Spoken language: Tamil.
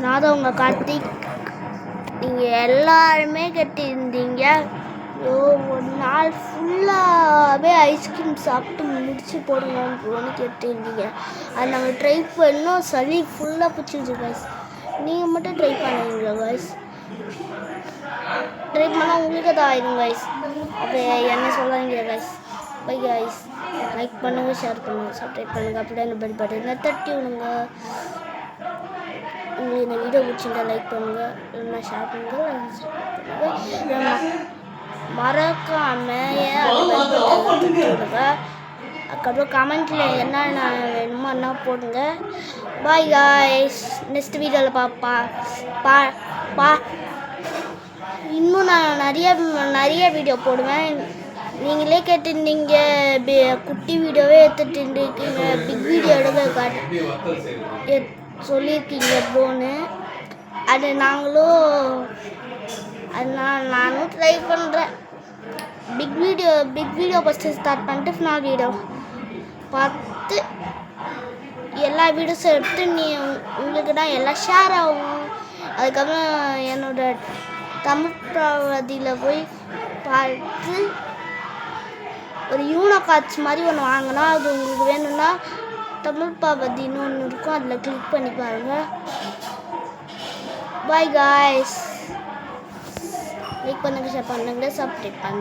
நான் தான் உங்கள் கார்த்திக். நீங்கள் எல்லாருமே கேட்டிருந்தீங்க, ஒரு நாள் ஃபுல்லாகவே ஐஸ்கிரீம் சாப்பிட்டு முடிச்சு போடுங்கன்னு கேட்டிருந்தீங்க. அது நாங்கள் ட்ரை பண்ணோம். சளி ஃபுல்லாக பிடிச்சிருச்சு கைஸ். நீங்கள் மட்டும் ட்ரை பண்ணுவீங்களா கைஸ்? ட்ரை பண்ணால் உங்களுக்கு தான் ஆயிடும் கைஸ். அப்போ என்ன சொல்லாதீங்க கைஸ். Bye guys. லைக் பண்ணுங்கள், ஷேர் பண்ணுங்கள், சப்ஸ்கிரைப் பண்ணுங்கள். அப்படியே அந்த பெல் பட்டனை தட்டி விடுங்க. உங்களுக்கு இந்த வீடியோ பிடிச்சிருந்தா லைக் பண்ணுங்கள், இல்லைன்னா ஷேர் பண்ணுங்கள், மறக்காம விடுங்க. அதுக்கப்புறம் கமெண்ட்டில் என்னென்ன வேணுமோ என்ன போடுங்க. Bye guys. நெக்ஸ்ட் வீடியோவில் இன்னும் நான் நிறைய வீடியோ போடுவேன். நீங்களே கேட்டிருந்தீங்க, குட்டி வீடியோவே எடுத்துகிட்டு இருக்கீங்க, பிக் வீடியோ எடுக்க சொல்லியிருக்கீங்க ப்ரோன்னு. அது நானும் ட்ரை பண்ணுறேன். பிக் வீடியோ ஃபஸ்ட்டு ஸ்டார்ட் பண்ணிட்டு ஃபினால் வீடியோ பார்த்து எல்லா வீடியோஸும் எடுத்து உங்களுக்கு தான் எல்லாம் ஷேர் ஆகும். அதுக்கப்புறம் என்னோட தமிழ் பிரவதியில் போய் பார்த்து ஒரு யூனோ கார்ட்ஸ் மாதிரி ஒன்று வாங்கினா, அது உங்களுக்கு வேணும்னா தமிழ் பாவதின்னு ஒன்று இருக்கும், அதில் கிளிக் பண்ணி பாருங்கள். Bye guys. லைக் பண்ணுங்கள், ஷேர் பண்ணுங்கள், சப்ஸ்கிரைப் பண்ணுங்கள்.